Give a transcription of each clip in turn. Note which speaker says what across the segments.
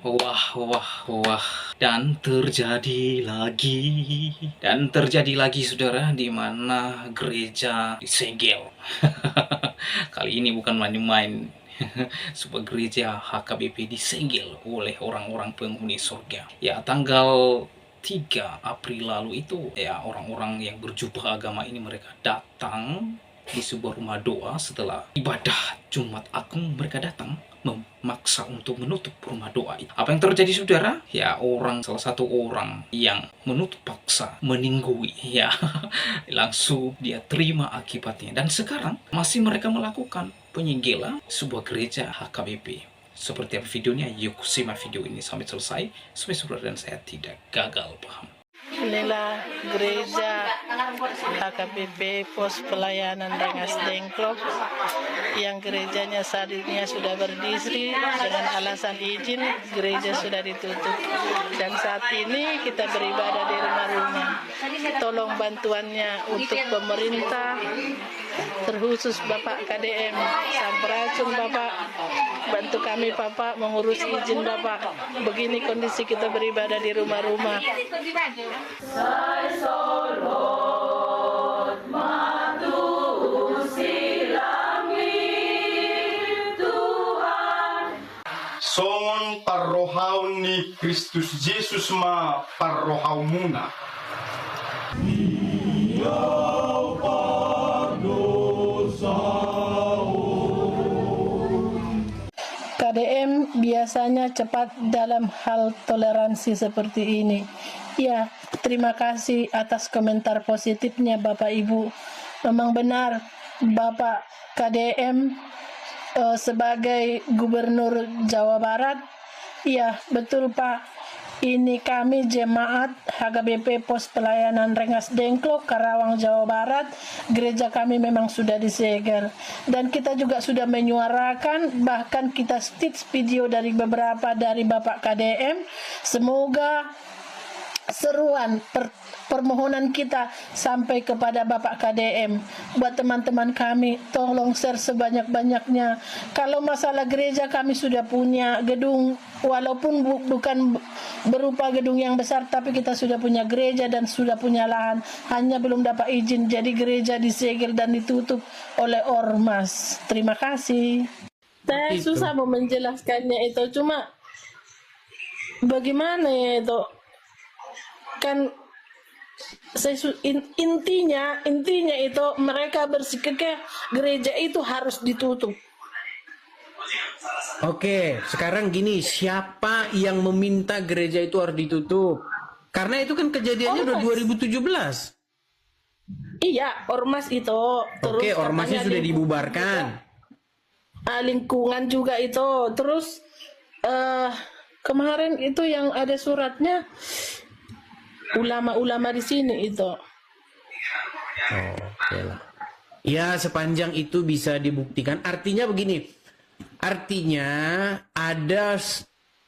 Speaker 1: Wah, wah, wah. Dan terjadi lagi saudara, di mana gereja disegel. Kali ini bukan main-main. Sebuah gereja HKBP disegel oleh orang-orang penghuni surga. Ya, tanggal 3 April lalu itu, ya, orang-orang yang berjubah agama ini mereka datang di sebuah rumah doa. Setelah ibadah Jumat Agung, mereka datang memaksa untuk menutup rumah doa itu. Apa yang terjadi saudara? Ya, salah satu orang yang menutup paksa meninggoui, ya, langsung dia terima akibatnya. Dan sekarang masih mereka melakukan penyegelan sebuah gereja HKBP. Seperti apa videonya? Yuk simak video ini sampai selesai supaya saudara dan saya tidak gagal paham.
Speaker 2: Inilah gereja HKBP Pos Pelayanan Rengas Dengklok yang gerejanya saat ini sudah berdiri dengan alasan izin gereja sudah ditutup, dan saat ini kita beribadah di rumah-rumah. Tolong bantuannya untuk pemerintah, terkhusus Bapak KDM Sampuracun. Bapak, bantu kami Bapak mengurus izin Bapak. Begini kondisi kita beribadah di rumah-rumah.
Speaker 3: Songon parrohau ni Kristus Yesus ma parrohau muna.
Speaker 2: KDM biasanya cepat dalam hal toleransi seperti ini. Ya, terima kasih atas komentar positifnya Bapak Ibu. Memang benar Bapak KDM sebagai Gubernur Jawa Barat. Ya, betul Pak. Ini kami jemaat HKBP Pos Pelayanan Rengas Dengklok, Karawang, Jawa Barat. Gereja kami memang sudah disegel. Dan kita juga sudah menyuarakan, bahkan kita stitch video dari beberapa dari Bapak KDM. Semoga seruan permohonan kita sampai kepada Bapak KDM. Buat teman-teman kami, tolong share sebanyak-banyaknya. Kalau masalah gereja, kami sudah punya gedung, walaupun bukan berupa gedung yang besar, tapi kita sudah punya gereja dan sudah punya lahan, hanya belum dapat izin. Jadi gereja disegel dan ditutup oleh ormas. Terima kasih. Saya susah mau menjelaskannya itu, cuma bagaimana ya itu? Kan intinya itu mereka bersikap gereja itu harus ditutup.
Speaker 4: Oke, sekarang gini, siapa yang meminta gereja itu harus ditutup? Karena itu kan kejadiannya udah 2017.
Speaker 2: Iya, ormas itu. Terus
Speaker 4: Oke, ormasnya sudah dibubarkan.
Speaker 2: Lingkungan juga itu. Terus kemarin itu yang ada suratnya, ulama-ulama di sini itu.
Speaker 4: Oh, oke lah. Ya, sepanjang itu bisa dibuktikan. Artinya begini. Artinya ada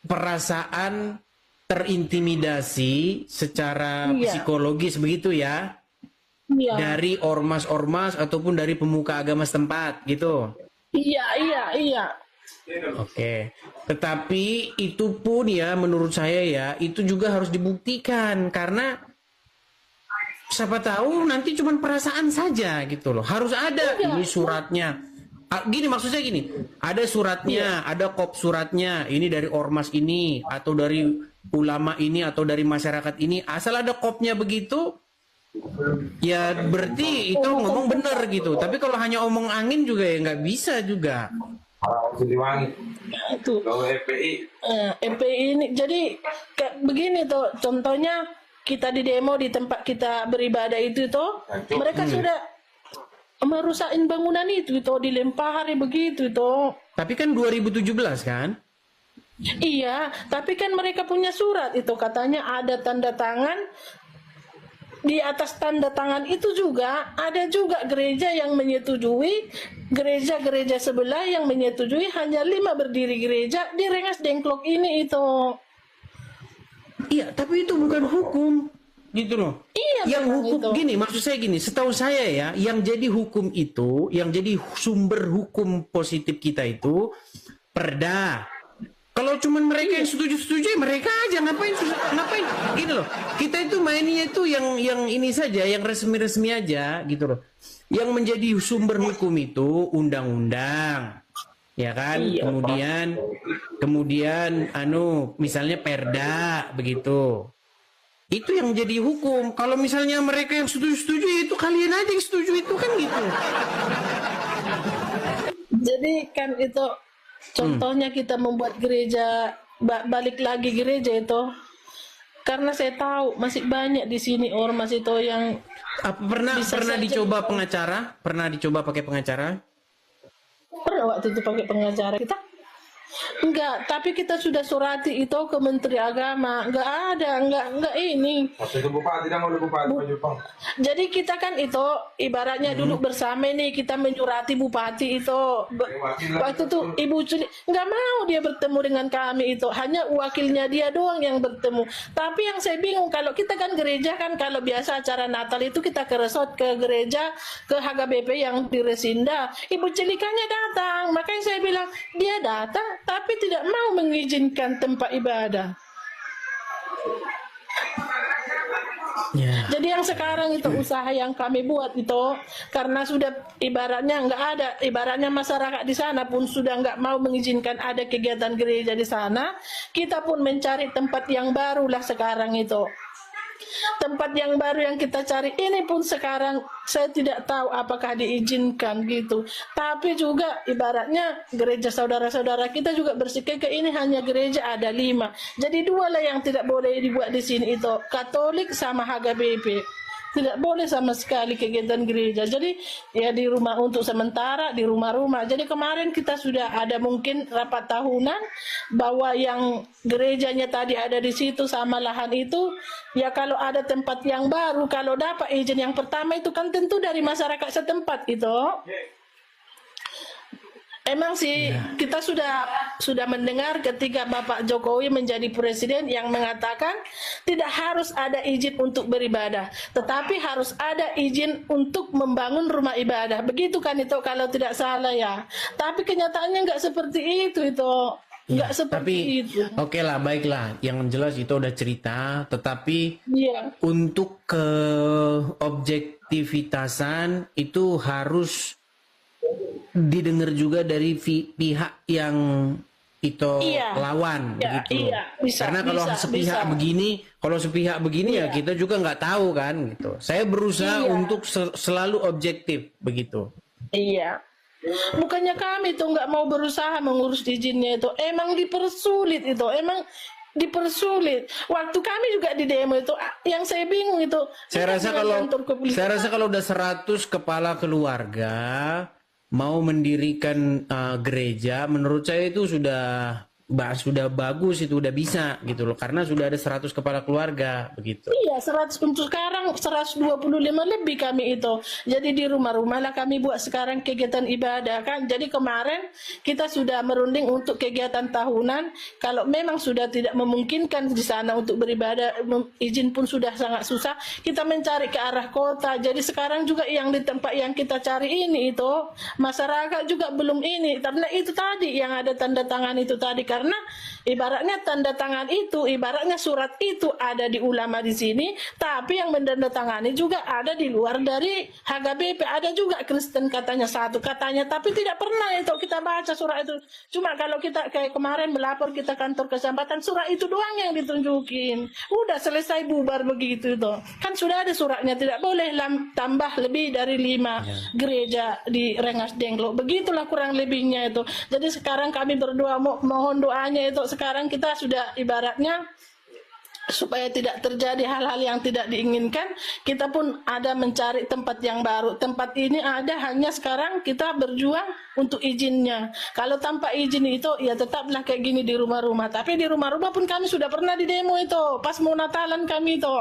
Speaker 4: perasaan terintimidasi secara psikologis begitu ya.
Speaker 2: Iya.
Speaker 4: Dari ormas-ormas ataupun dari pemuka agama setempat gitu.
Speaker 2: Iya.
Speaker 4: Oke. Tetapi itu pun ya menurut saya ya itu juga harus dibuktikan, karena siapa tahu nanti cuma perasaan saja gitu loh. Harus ada ini suratnya. Gini maksud saya gini, ada suratnya, ada kop suratnya, ini dari ormas ini atau dari ulama ini atau dari masyarakat ini, asal ada kopnya begitu, ya berarti itu ngomong benar gitu. Tapi kalau hanya omong angin juga ya nggak bisa juga.
Speaker 2: Itu MPI ini jadi begini tuh, contohnya kita di demo di tempat kita beribadah itu tuh, mereka sudah merusakin bangunan itu dilempari begitu itu.
Speaker 4: Tapi kan 2017 kan?
Speaker 2: Iya, tapi kan mereka punya surat itu, katanya ada tanda tangan. Di atas tanda tangan itu juga ada juga gereja yang menyetujui, gereja-gereja sebelah yang menyetujui, hanya 5 berdiri gereja di Rengas Dengklok ini itu.
Speaker 4: Iya, tapi itu bukan hukum gitu loh.
Speaker 2: Iya,
Speaker 4: yang hukum
Speaker 2: itu.
Speaker 4: Gini, maksud saya gini, setahu saya ya, yang jadi hukum itu, yang jadi sumber hukum positif kita itu perda. Kalau cuman mereka yang setuju-setuju, mereka aja ngapain ngapain gini loh. Kita itu mainnya itu yang ini saja, yang resmi-resmi aja gitu loh. Yang menjadi sumber hukum itu undang-undang. Ya kan? Kemudian misalnya perda begitu. Itu yang jadi hukum. Kalau misalnya mereka yang setuju-setuju, itu kalian aja yang setuju itu kan gitu.
Speaker 2: Jadi kan itu contohnya kita membuat gereja, balik lagi gereja itu. Karena saya tahu masih banyak di sini ormas itu yang
Speaker 4: Pernah dicoba pengacara? Pernah dicoba pakai pengacara?
Speaker 2: pernah waktu itu pakai pengacara kita. Enggak, tapi kita sudah surati itu ke Menteri Agama. Enggak ada, enggak ini.
Speaker 5: Waktu itu bupati dan oleh bupati Pak Jepang.
Speaker 2: Jadi kita kan itu ibaratnya dulu bersama nih kita menyurati bupati itu. Waktu itu Ibu Culi nggak mau dia bertemu dengan kami itu. Hanya wakilnya dia doang yang bertemu. Tapi yang saya bingung kalau kita kan gereja kan kalau biasa acara Natal itu kita ke resort ke gereja ke HKBP yang di Resinda. Ibu Celikanya datang. Makanya saya bilang dia datang tapi tidak mau mengizinkan tempat ibadah.
Speaker 4: Ya.
Speaker 2: Jadi yang sekarang itu usaha yang kami buat itu karena sudah ibaratnya nggak ada, ibaratnya masyarakat di sana pun sudah nggak mau mengizinkan ada kegiatan gereja di sana, kita pun mencari tempat yang baru lah sekarang itu. Tempat yang baru yang kita cari ini pun sekarang saya tidak tahu apakah diizinkan gitu. Tapi juga ibaratnya gereja saudara-saudara kita juga bersikap ini hanya gereja ada 5. Jadi 2 lah yang tidak boleh dibuat di sini itu Katolik sama HKBP. Tidak boleh sama sekali kegiatan gereja. Jadi ya di rumah untuk sementara di rumah-rumah. Jadi kemarin kita sudah ada mungkin rapat tahunan bahwa yang gerejanya tadi ada di situ sama lahan itu ya kalau ada tempat yang baru kalau dapat izin yang pertama itu kan tentu dari masyarakat setempat itu. Emang sih kita sudah mendengar ketika Bapak Jokowi menjadi presiden yang mengatakan tidak harus ada izin untuk beribadah, tetapi harus ada izin untuk membangun rumah ibadah. Begitu kan itu kalau tidak salah ya. Tapi kenyataannya nggak seperti itu. Nggak seperti itu.
Speaker 4: Oke lah, baiklah. Yang jelas itu udah cerita, tetapi untuk ke objektivitasan itu harus didengar juga dari pihak yang itu lawan begitu. Karena kalau sepihak begini ya kita juga nggak tahu kan gitu. Saya berusaha untuk selalu objektif begitu.
Speaker 2: Iya. Bukannya kami tuh nggak mau berusaha mengurus izinnya itu, emang dipersulit itu, emang dipersulit. Waktu kami juga di demo itu, yang saya bingung itu.
Speaker 4: Saya rasa kalau udah 100 kepala keluarga mau mendirikan gereja, menurut saya itu sudah bagus, itu udah bisa gitu loh, karena sudah ada 100 kepala keluarga begitu.
Speaker 2: Iya, 100 untuk sekarang 125 lebih kami itu. Jadi di rumah-rumah lah kami buat sekarang kegiatan ibadah kan. Jadi kemarin kita sudah merunding untuk kegiatan tahunan. Kalau memang sudah tidak memungkinkan di sana untuk beribadah, izin pun sudah sangat susah, kita mencari ke arah kota. Jadi sekarang juga yang di tempat yang kita cari ini itu masyarakat juga belum ini, karena itu tadi yang ada tanda tangan itu tadi. Karena ibaratnya tanda tangan itu, ibaratnya surat itu ada di ulama di sini, tapi yang menandatangani juga ada di luar dari HKBP, ada juga Kristen katanya satu katanya, tapi tidak pernah itu kita baca surat itu. Cuma kalau kita kayak kemarin melapor kita kantor kecamatan, surat itu doang yang ditunjukin. Udah selesai bubar begitu itu. Kan sudah ada suratnya, tidak boleh tambah lebih dari 5 gereja di Rengas Dengklok. Begitulah kurang lebihnya itu. Jadi sekarang kami berdoa mohon doanya itu sekarang kita sudah ibaratnya supaya tidak terjadi hal-hal yang tidak diinginkan, kita pun ada mencari tempat yang baru. Tempat ini ada, hanya sekarang kita berjuang untuk izinnya. Kalau tanpa izin itu ya tetaplah kayak gini di rumah-rumah. Tapi di rumah-rumah pun kami sudah pernah di demo itu pas mau Natalan kami itu.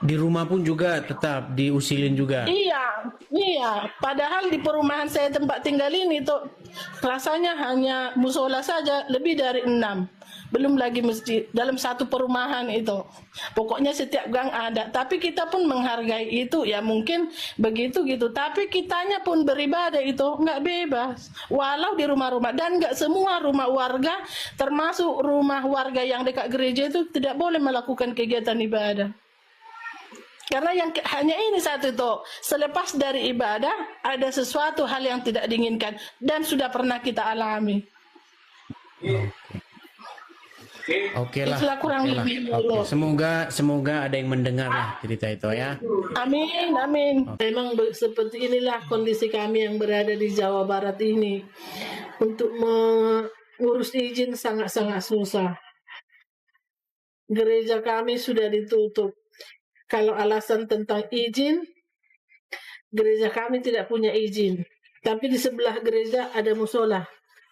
Speaker 4: Di rumah pun juga tetap diusilin juga.
Speaker 2: Iya, iya. Padahal di perumahan saya tempat tinggal ini tuh rasanya hanya musola saja lebih dari 6. Belum lagi masjid dalam satu perumahan itu. Pokoknya setiap gang ada. Tapi kita pun menghargai itu ya mungkin begitu gitu. Tapi kitanya pun beribadah itu nggak bebas. Walau di rumah-rumah dan nggak semua rumah warga termasuk rumah warga yang dekat gereja itu tidak boleh melakukan kegiatan ibadah. Karena yang hanya ini satu tuh, selepas dari ibadah ada sesuatu hal yang tidak diinginkan dan sudah pernah kita alami.
Speaker 4: Oke lah.
Speaker 2: Itulah kurang
Speaker 4: oke lah.
Speaker 2: lebih.
Speaker 4: Oke. Semoga ada yang mendengar lah cerita itu ya.
Speaker 2: Amin, amin. Memang seperti inilah kondisi kami yang berada di Jawa Barat ini. Untuk mengurus izin sangat-sangat susah. Gereja kami sudah ditutup. Kalau alasan tentang izin, gereja kami tidak punya izin. Tapi di sebelah gereja ada musola.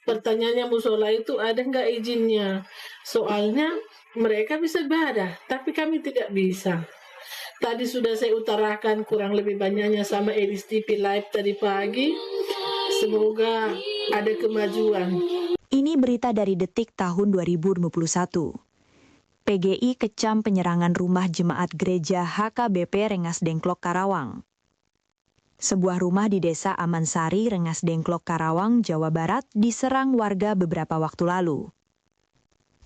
Speaker 2: Pertanyaannya musola itu ada nggak izinnya? Soalnya mereka bisa ibadah, tapi kami tidak bisa. Tadi sudah saya utarakan kurang lebih banyaknya sama Edis TV Live tadi pagi. Semoga ada kemajuan.
Speaker 6: Ini berita dari Detik tahun 2021. PGI kecam penyerangan rumah jemaat gereja HKBP Rengas Dengklok, Karawang. Sebuah rumah di desa Amansari, Rengas Dengklok, Karawang, Jawa Barat diserang warga beberapa waktu lalu.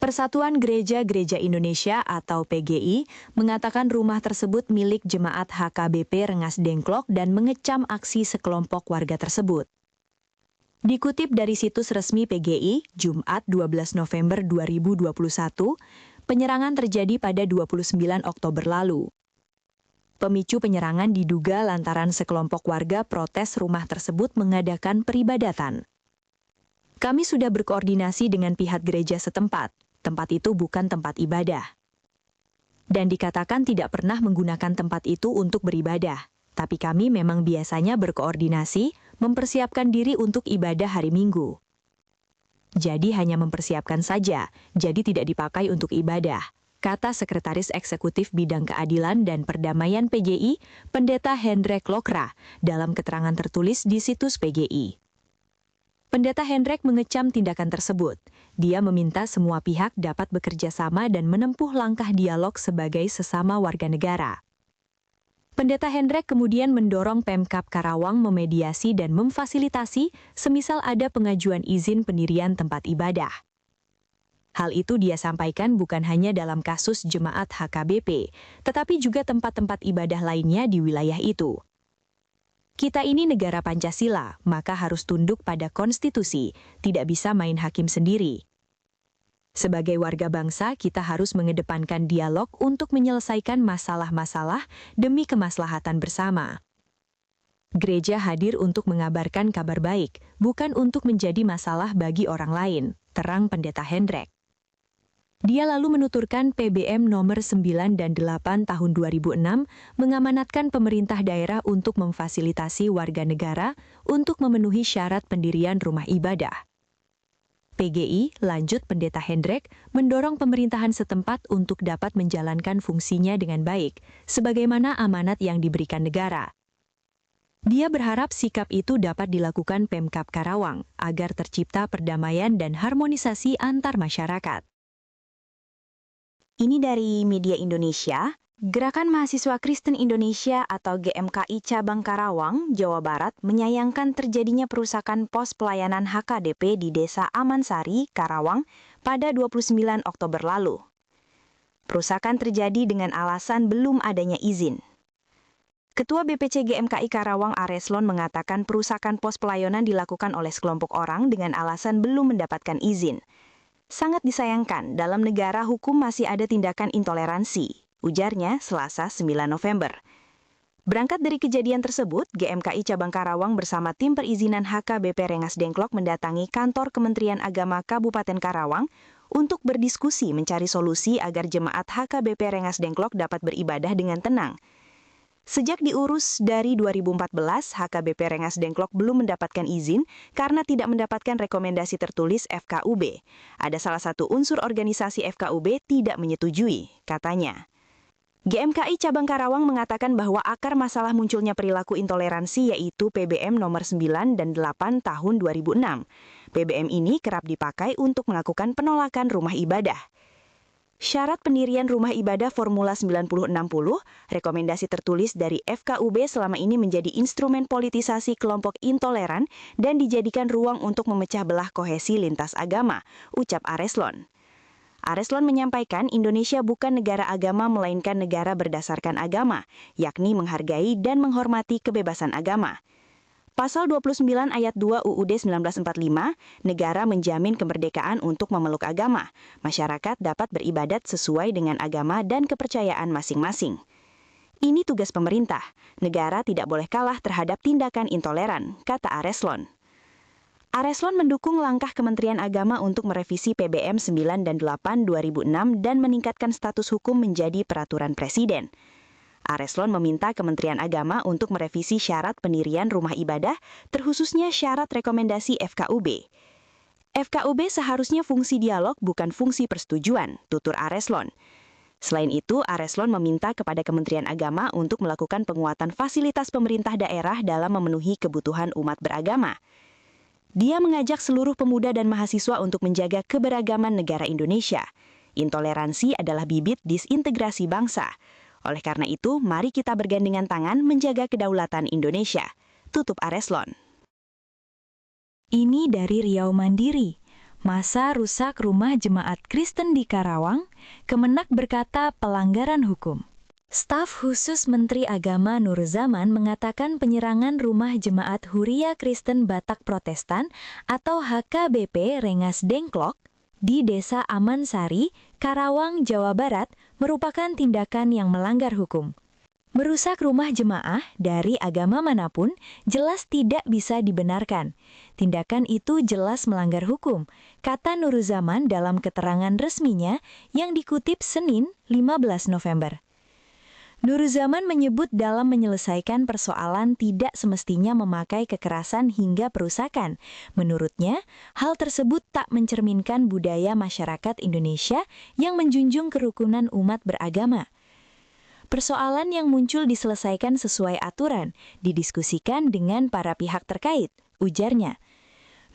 Speaker 6: Persatuan Gereja-Gereja Indonesia atau PGI mengatakan rumah tersebut milik jemaat HKBP Rengas Dengklok dan mengecam aksi sekelompok warga tersebut. Dikutip dari situs resmi PGI, Jumat 12 November 2021, penyerangan terjadi pada 29 Oktober lalu. Pemicu penyerangan diduga lantaran sekelompok warga protes rumah tersebut mengadakan peribadatan. Kami sudah berkoordinasi dengan pihak gereja setempat. Tempat itu bukan tempat ibadah. Dan dikatakan tidak pernah menggunakan tempat itu untuk beribadah. Tapi kami memang biasanya berkoordinasi, mempersiapkan diri untuk ibadah hari Minggu. Jadi hanya mempersiapkan saja, jadi tidak dipakai untuk ibadah, kata Sekretaris Eksekutif Bidang Keadilan dan Perdamaian PGI, Pendeta Hendrek Lokra, dalam keterangan tertulis di situs PGI. Pendeta Hendrek mengecam tindakan tersebut. Dia meminta semua pihak dapat bekerja sama dan menempuh langkah dialog sebagai sesama warga negara. Pendeta Hendrek kemudian mendorong Pemkab Karawang memediasi dan memfasilitasi semisal ada pengajuan izin pendirian tempat ibadah. Hal itu dia sampaikan bukan hanya dalam kasus jemaat HKBP, tetapi juga tempat-tempat ibadah lainnya di wilayah itu. Kita ini negara Pancasila, maka harus tunduk pada konstitusi, tidak bisa main hakim sendiri. Sebagai warga bangsa, kita harus mengedepankan dialog untuk menyelesaikan masalah-masalah demi kemaslahatan bersama. Gereja hadir untuk mengabarkan kabar baik, bukan untuk menjadi masalah bagi orang lain, terang Pendeta Hendrek. Dia lalu menuturkan PBM nomor 9 dan 8 tahun 2006 mengamanatkan pemerintah daerah untuk memfasilitasi warga negara untuk memenuhi syarat pendirian rumah ibadah. PGI, lanjut Pendeta Hendrek, mendorong pemerintahan setempat untuk dapat menjalankan fungsinya dengan baik, sebagaimana amanat yang diberikan negara. Dia berharap sikap itu dapat dilakukan Pemkab Karawang, agar tercipta perdamaian dan harmonisasi antar masyarakat. Ini dari Media Indonesia. Gerakan Mahasiswa Kristen Indonesia atau GMKI Cabang Karawang, Jawa Barat menyayangkan terjadinya perusakan pos pelayanan HKDP di Desa Amansari, Karawang pada 29 Oktober lalu. Perusakan terjadi dengan alasan belum adanya izin. Ketua BPC GMKI Karawang Areslon mengatakan perusakan pos pelayanan dilakukan oleh sekelompok orang dengan alasan belum mendapatkan izin. Sangat disayangkan dalam negara hukum masih ada tindakan intoleransi, ujarnya Selasa 9 November. Berangkat dari kejadian tersebut, GMKI Cabang Karawang bersama tim perizinan HKBP Rengas Dengklok mendatangi kantor Kementerian Agama Kabupaten Karawang untuk berdiskusi mencari solusi agar jemaat HKBP Rengas Dengklok dapat beribadah dengan tenang. Sejak diurus dari 2014, HKBP Rengas Dengklok belum mendapatkan izin karena tidak mendapatkan rekomendasi tertulis FKUB. Ada salah satu unsur organisasi FKUB tidak menyetujui, katanya. GMKI Cabang Karawang mengatakan bahwa akar masalah munculnya perilaku intoleransi yaitu PBM nomor 9 dan 8 tahun 2006. PBM ini kerap dipakai untuk melakukan penolakan rumah ibadah. Syarat pendirian rumah ibadah Formula 9060, rekomendasi tertulis dari FKUB selama ini menjadi instrumen politisasi kelompok intoleran dan dijadikan ruang untuk memecah belah kohesi lintas agama, ucap Areslon. Areslon menyampaikan Indonesia bukan negara agama melainkan negara berdasarkan agama, yakni menghargai dan menghormati kebebasan agama. Pasal 29 ayat 2 UUD 1945, negara menjamin kemerdekaan untuk memeluk agama. Masyarakat dapat beribadat sesuai dengan agama dan kepercayaan masing-masing. Ini tugas pemerintah. Negara tidak boleh kalah terhadap tindakan intoleran, kata Areslon. Areslon mendukung langkah Kementerian Agama untuk merevisi PBM 9 dan 8 2006 dan meningkatkan status hukum menjadi peraturan presiden. Areslon meminta Kementerian Agama untuk merevisi syarat pendirian rumah ibadah, terkhususnya syarat rekomendasi FKUB. FKUB seharusnya fungsi dialog bukan fungsi persetujuan, tutur Areslon. Selain itu, Areslon meminta kepada Kementerian Agama untuk melakukan penguatan fasilitas pemerintah daerah dalam memenuhi kebutuhan umat beragama. Dia mengajak seluruh pemuda dan mahasiswa untuk menjaga keberagaman negara Indonesia. Intoleransi adalah bibit disintegrasi bangsa. Oleh karena itu, mari kita bergandengan tangan menjaga kedaulatan Indonesia. Tutup Areslon. Ini dari Riau Mandiri. Masa rusak rumah jemaat Kristen di Karawang, Kemenak berkata pelanggaran hukum. Staf khusus Menteri Agama Nur Zaman mengatakan penyerangan rumah jemaat Huria Kristen Batak Protestan atau HKBP Rengas Dengklok di Desa Amansari, Karawang, Jawa Barat merupakan tindakan yang melanggar hukum. Merusak rumah jemaah dari agama manapun jelas tidak bisa dibenarkan. Tindakan itu jelas melanggar hukum, kata Nur Zaman dalam keterangan resminya yang dikutip Senin 15 November. Nur Zaman menyebut dalam menyelesaikan persoalan tidak semestinya memakai kekerasan hingga perusakan. Menurutnya, hal tersebut tak mencerminkan budaya masyarakat Indonesia yang menjunjung kerukunan umat beragama. Persoalan yang muncul diselesaikan sesuai aturan, didiskusikan dengan para pihak terkait, ujarnya.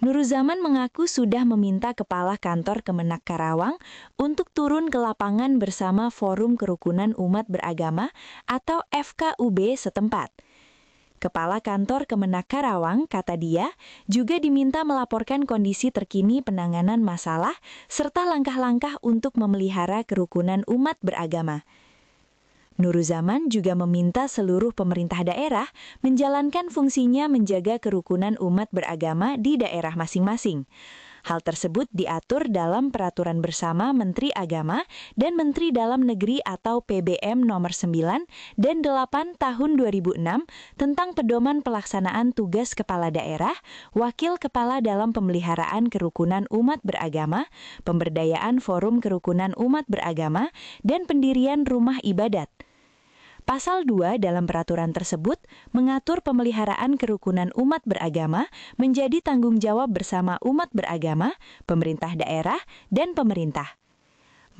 Speaker 6: Nur Zaman mengaku sudah meminta Kepala Kantor Kemenak Karawang untuk turun ke lapangan bersama Forum Kerukunan Umat Beragama atau FKUB setempat. Kepala Kantor Kemenak Karawang, kata dia, juga diminta melaporkan kondisi terkini penanganan masalah serta langkah-langkah untuk memelihara kerukunan umat beragama. Nur Zaman juga meminta seluruh pemerintah daerah menjalankan fungsinya menjaga kerukunan umat beragama di daerah masing-masing. Hal tersebut diatur dalam Peraturan Bersama Menteri Agama dan Menteri Dalam Negeri atau PBM nomor 9 dan 8 tahun 2006 tentang pedoman pelaksanaan tugas kepala daerah, wakil kepala dalam pemeliharaan kerukunan umat beragama, pemberdayaan forum kerukunan umat beragama, dan pendirian rumah ibadat. Pasal 2 dalam peraturan tersebut mengatur pemeliharaan kerukunan umat beragama menjadi tanggung jawab bersama umat beragama, pemerintah daerah, dan pemerintah.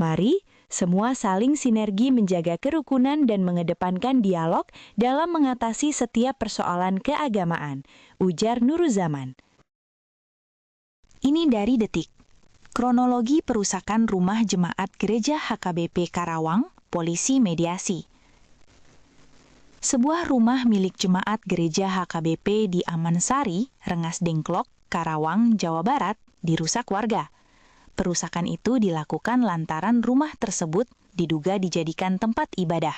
Speaker 6: Mari semua saling sinergi menjaga kerukunan dan mengedepankan dialog dalam mengatasi setiap persoalan keagamaan, ujar Nur Zaman. Ini dari Detik. Kronologi perusakan rumah jemaat Gereja HKBP Karawang, polisi mediasi. Sebuah rumah milik jemaat Gereja HKBP di Amansari, Rengas Dengklok, Karawang, Jawa Barat, dirusak warga. Perusakan itu dilakukan lantaran rumah tersebut diduga dijadikan tempat ibadah.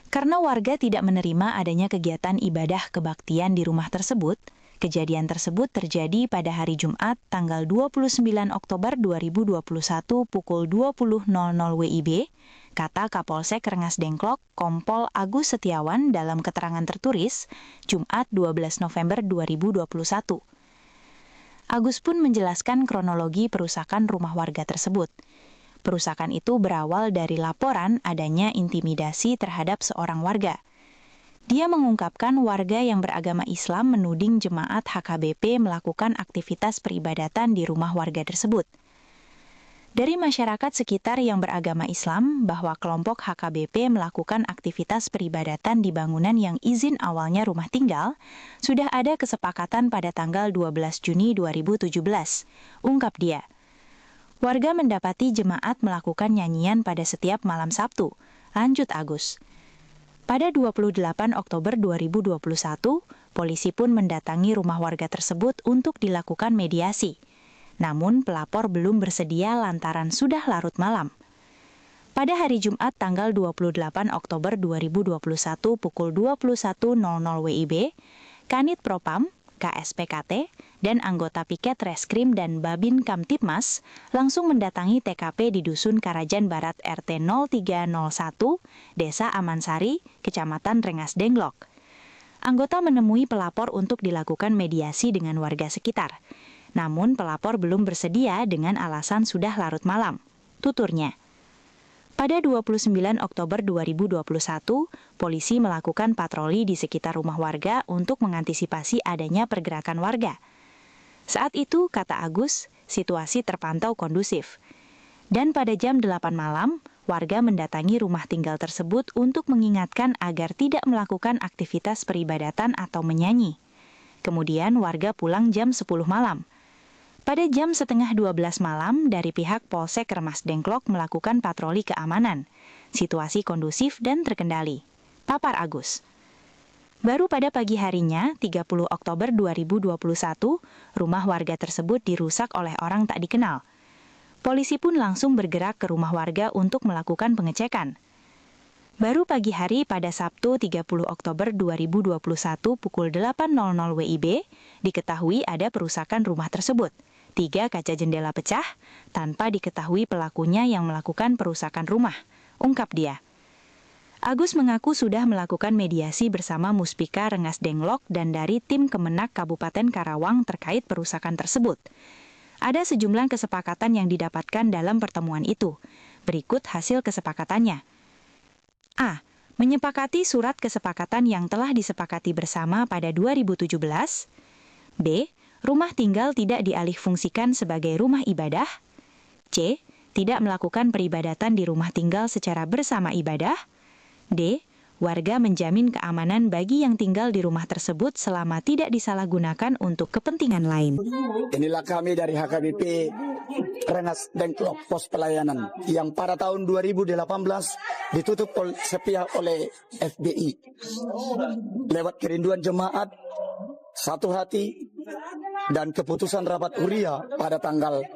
Speaker 6: Karena warga tidak menerima adanya kegiatan ibadah kebaktian di rumah tersebut, kejadian tersebut terjadi pada hari Jumat tanggal 29 Oktober 2021 pukul 20.00 WIB, kata Kapolsek Rengas Dengklok, Kompol Agus Setiawan dalam keterangan tertulis, Jumat 12 November 2021. Agus pun menjelaskan kronologi perusakan rumah warga tersebut. Perusakan itu berawal dari laporan adanya intimidasi terhadap seorang warga. Dia mengungkapkan warga yang beragama Islam menuding jemaat HKBP melakukan aktivitas peribadatan di rumah warga tersebut. Dari masyarakat sekitar yang beragama Islam bahwa kelompok HKBP melakukan aktivitas peribadatan di bangunan yang izin awalnya rumah tinggal, sudah ada kesepakatan pada tanggal 12 Juni 2017, ungkap dia. Warga mendapati jemaat melakukan nyanyian pada setiap malam Sabtu, lanjut Agus. Pada 28 Oktober 2021, polisi pun mendatangi rumah warga tersebut untuk dilakukan mediasi. Namun pelapor belum bersedia lantaran sudah larut malam. Pada hari Jumat tanggal 28 Oktober 2021 pukul 21.00 WIB, Kanit Propam, KSPKT, dan anggota piket Reskrim dan Babin Kamtipmas langsung mendatangi TKP di Dusun Karajan Barat RT 0301, Desa Amansari, Kecamatan Rengas Dengklok. Anggota menemui pelapor untuk dilakukan mediasi dengan warga sekitar. Namun pelapor belum bersedia dengan alasan sudah larut malam. Tuturnya, pada 29 Oktober 2021, polisi melakukan patroli di sekitar rumah warga untuk mengantisipasi adanya pergerakan warga. Saat itu, kata Agus, situasi terpantau kondusif. Dan pada jam 8 malam, warga mendatangi rumah tinggal tersebut untuk mengingatkan agar tidak melakukan aktivitas peribadatan atau menyanyi. Kemudian warga pulang jam 10 malam. Pada jam setengah 12 malam, dari pihak Polsek Rengas Dengklok melakukan patroli keamanan. Situasi kondusif dan terkendali. Papar Agus. Baru pada pagi harinya, 30 Oktober 2021, rumah warga tersebut dirusak oleh orang tak dikenal. Polisi pun langsung bergerak ke rumah warga untuk melakukan pengecekan. Baru pagi hari pada Sabtu 30 Oktober 2021 pukul 8.00 WIB, diketahui ada perusakan rumah tersebut. 3 kaca jendela pecah, tanpa diketahui pelakunya yang melakukan perusakan rumah, ungkap dia. Agus mengaku sudah melakukan mediasi bersama Muspika Rengas Dengklok dan dari tim Kemenak Kabupaten Karawang terkait perusakan tersebut. Ada sejumlah kesepakatan yang didapatkan dalam pertemuan itu. Berikut hasil kesepakatannya. A. Menyepakati surat kesepakatan yang telah disepakati bersama pada 2017. B. Rumah tinggal tidak dialihfungsikan sebagai rumah ibadah. C. Tidak melakukan peribadatan di rumah tinggal secara bersama ibadah. D. Warga menjamin keamanan bagi yang tinggal di rumah tersebut selama tidak disalahgunakan untuk kepentingan lain.
Speaker 7: Inilah kami dari HKBP Rengas Dengklok Pos Pelayanan yang pada tahun 2018 ditutup sepihak oleh FBI. Lewat kerinduan jemaat, satu hati, dan keputusan rapat Huria pada tanggal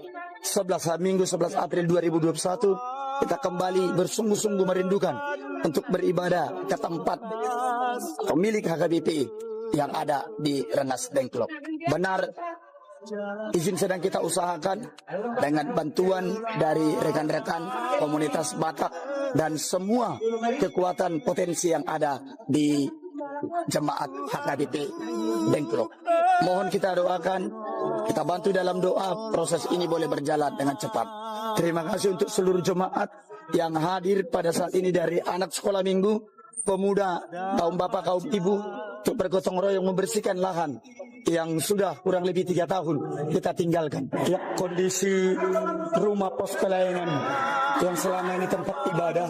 Speaker 7: 11 Minggu 11 April 2021, kita kembali bersungguh-sungguh merindukan untuk beribadah ke tempat pemilik HKBP yang ada di Rengas Dengklok. Benar, izin sedang kita usahakan dengan bantuan dari rekan-rekan komunitas Batak dan semua kekuatan potensi yang ada di jemaat HKBP Dengklok. Mohon kita doakan, kita bantu dalam doa, proses ini boleh berjalan dengan cepat. Terima kasih untuk seluruh jemaat yang hadir pada saat ini dari anak sekolah minggu, pemuda, kaum bapak, kaum ibu, untuk bergotong royong membersihkan lahan yang sudah kurang lebih 3 tahun kita tinggalkan. Ya, kondisi rumah pos pelayanan yang selama ini tempat ibadah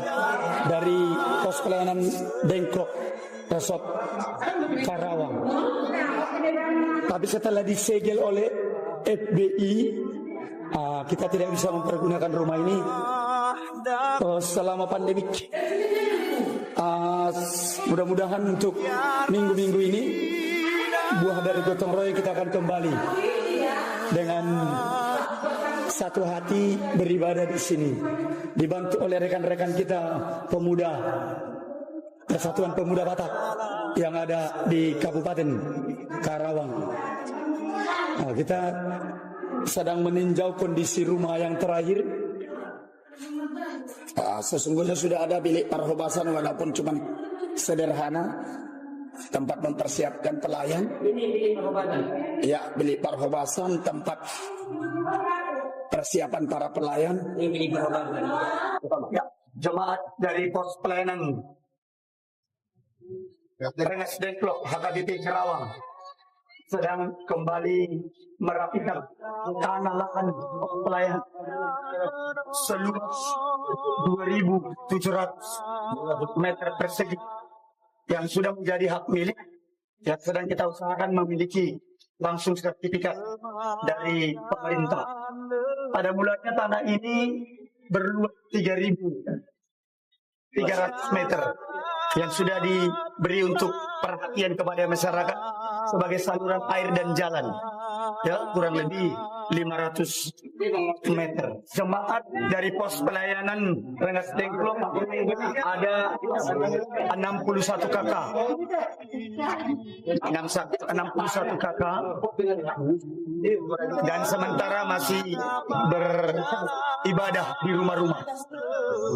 Speaker 7: dari pos pelayanan Dengklok Resort Karawang. Tapi setelah disegel oleh FBI, kita tidak bisa mempergunakan rumah ini selama pandemik. Mudah-mudahan untuk minggu-minggu ini buah dari gotong royong kita akan kembali dengan satu hati beribadah di sini, dibantu oleh rekan-rekan kita pemuda Persatuan Pemuda Batak yang ada di Kabupaten Karawang. Kita sedang meninjau kondisi rumah yang terakhir. Sesungguhnya sudah ada bilik parhobasan walaupun cuma sederhana, tempat mempersiapkan pelayan. Ya, bilik parhobasan, tempat persiapan para pelayan. Ya, jemaat dari pos pelayanan Rengas Dengklok HKBP Karawang sedang kembali merapikan tanah lahan pelayan seluas 2.700 meter persegi yang sudah menjadi hak milik, yang sedang kita usahakan memiliki langsung sertifikat dari pemerintah. Pada mulanya tanah ini berluas 3.300 meter yang sudah diberi untuk perhatian kepada masyarakat sebagai saluran air dan jalan. Ya, kurang lebih 500 meter. Jemaat dari pos pelayanan Rengas Dengklok ada 61 kakak. 61 kakak. Dan sementara masih beribadah di rumah-rumah.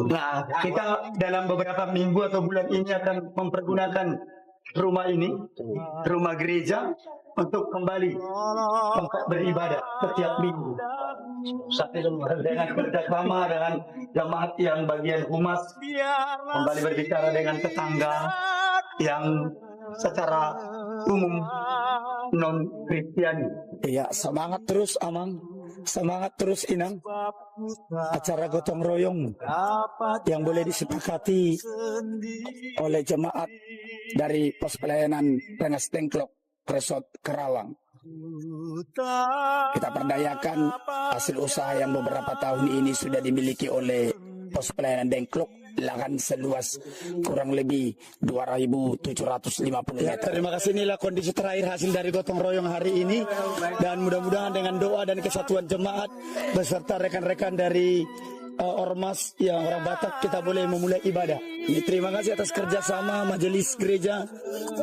Speaker 7: Nah, kita dalam beberapa minggu atau bulan ini akan mempergunakan rumah ini, rumah gereja, untuk kembali tempat beribadah setiap minggu. Dengan kerjasama dengan jemaat yang bagian humas, kembali berbicara dengan tetangga yang secara umum non-Kristiani. Iya, semangat terus Amang. Semangat terus Inang. Acara gotong royong yang boleh disepakati oleh jemaat dari pos pelayanan Rengas Dengklok Resort Karawang. Kita perdayakan hasil usaha yang beberapa tahun ini sudah dimiliki oleh pos pelayanan Dengklok, lahan seluas kurang lebih 2.750 meter. Terima kasih, inilah kondisi terakhir hasil dari gotong royong hari ini, dan mudah-mudahan dengan doa dan kesatuan jemaat beserta rekan-rekan dari ormas yang orang Batak, kita boleh memulai ibadah. Ini terima kasih atas kerjasama majelis gereja,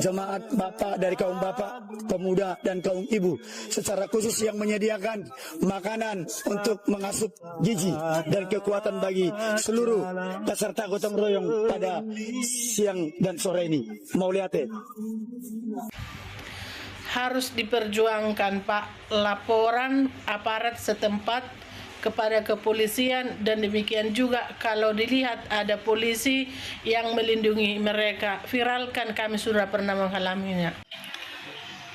Speaker 7: jemaat bapak dari kaum bapak, pemuda dan kaum ibu, secara khusus yang menyediakan makanan untuk mengasup gizi dan kekuatan bagi seluruh peserta gotong royong pada siang dan sore ini. Mau lihat ya?
Speaker 2: Harus diperjuangkan, Pak, laporan aparat setempat kepada kepolisian, dan demikian juga kalau dilihat ada polisi yang melindungi mereka, viralkan, kami sudah pernah mengalaminya.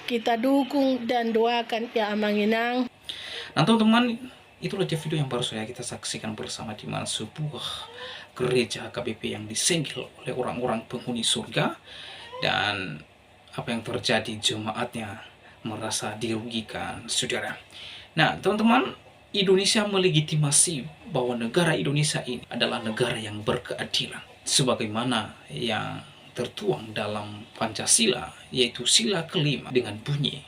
Speaker 2: Kita dukung dan doakan ya Amang Inang.
Speaker 1: Nah teman-teman, itulah dia video yang baru saja kita saksikan bersama, di mana sebuah gereja HKBP yang disenggel oleh orang-orang penghuni surga, dan apa yang terjadi, jemaatnya merasa dirugikan, saudara. Nah teman-teman, Indonesia melegitimasi bahwa negara Indonesia ini adalah negara yang berkeadilan, sebagaimana yang tertuang dalam Pancasila, yaitu sila kelima dengan bunyi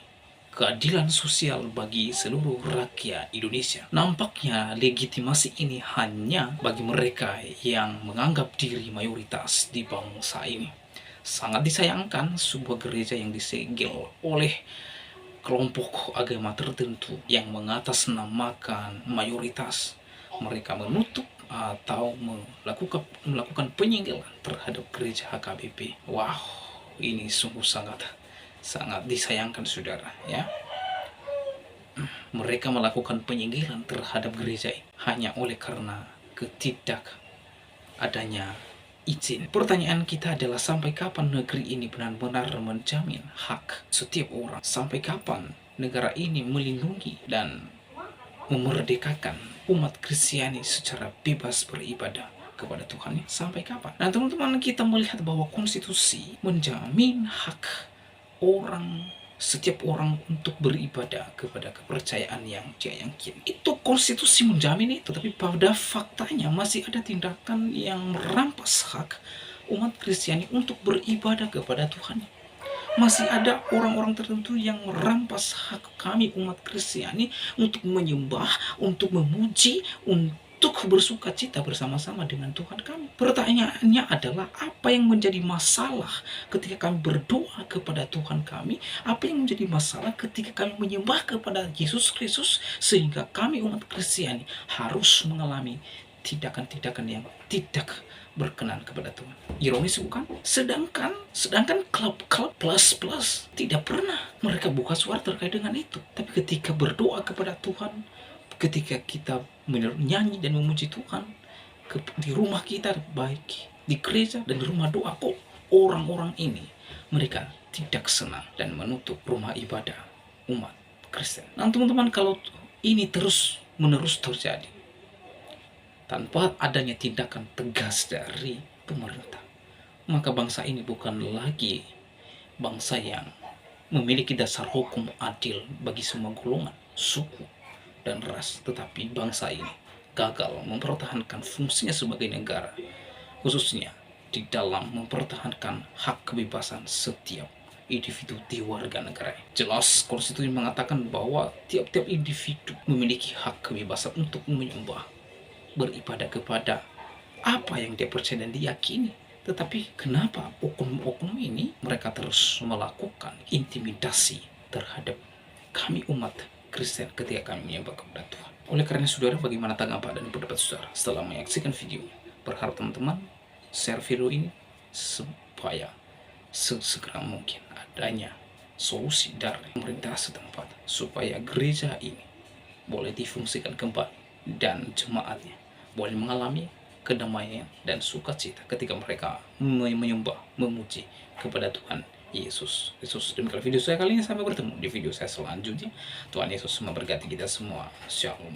Speaker 1: keadilan sosial bagi seluruh rakyat Indonesia. Nampaknya legitimasi ini hanya bagi mereka yang menganggap diri mayoritas di bangsa ini. Sangat disayangkan sebuah gereja yang disegel oleh kelompok agama tertentu yang mengatasnamakan mayoritas. Mereka menutup atau melakukan penyinggalan terhadap gereja HKBP. Wow, ini sungguh sangat disayangkan, saudara, ya. Mereka melakukan penyinggalan terhadap gereja ini hanya oleh karena adanya izin. Pertanyaan kita adalah, sampai kapan negeri ini benar-benar menjamin hak setiap orang? Sampai kapan negara ini melindungi dan memerdekakan umat Kristiani secara bebas beribadah kepada Tuhan? Sampai kapan? Nah teman-teman, kita melihat bahwa konstitusi menjamin hak setiap orang untuk beribadah kepada kepercayaan yang dia yakin. Itu konstitusi menjamin itu, tapi pada faktanya masih ada tindakan yang merampas hak umat Kristiani untuk beribadah kepada Tuhan. Masih ada orang-orang tertentu yang merampas hak kami umat Kristiani untuk menyembah, untuk memuji, untuk bersuka cita bersama-sama dengan Tuhan kami. Pertanyaannya adalah, apa yang menjadi masalah ketika kami berdoa kepada Tuhan kami? Apa yang menjadi masalah ketika kami menyembah kepada Yesus Kristus, sehingga kami umat Kristiani harus mengalami tindakan-tindakan yang tidak berkenan kepada Tuhan? Ironis bukan? Sedangkan klub-klub plus tidak pernah mereka buka suara terkait dengan itu. Tapi ketika berdoa kepada Tuhan, ketika kita menyanyi dan memuji Tuhan di rumah kita, baik di gereja dan di rumah doa, kok orang-orang ini mereka tidak senang dan menutup rumah ibadah umat Kristen. Nah teman-teman, kalau ini terus menerus terjadi tanpa adanya tindakan tegas dari pemerintah, maka bangsa ini bukan lagi bangsa yang memiliki dasar hukum adil bagi semua golongan, suku, dan ras, tetapi bangsa ini gagal mempertahankan fungsinya sebagai negara, khususnya di dalam mempertahankan hak kebebasan setiap individu di warga negara. Jelas konstitusi mengatakan bahwa tiap-tiap individu memiliki hak kebebasan untuk menyembah, beribadah kepada apa yang dia percaya dan diyakini. Tetapi kenapa oknum-oknum ini mereka terus melakukan intimidasi terhadap kami umat Kristen ketika kami menyembah kepada Tuhan? Oleh karena saudara, bagaimana tanggapan dan pendapat saudara setelah menyaksikan video? Berharap teman-teman share video ini supaya sesegera mungkin adanya solusi dari pemerintah setempat supaya gereja ini boleh difungsikan kembali dan jemaatnya boleh mengalami kedamaian dan sukacita ketika mereka menyembah, memuji kepada Tuhan Yesus. Demikian video saya kali ini, sampai bertemu di video saya selanjutnya. Tuhan Yesus memberkati kita semua. Shalom.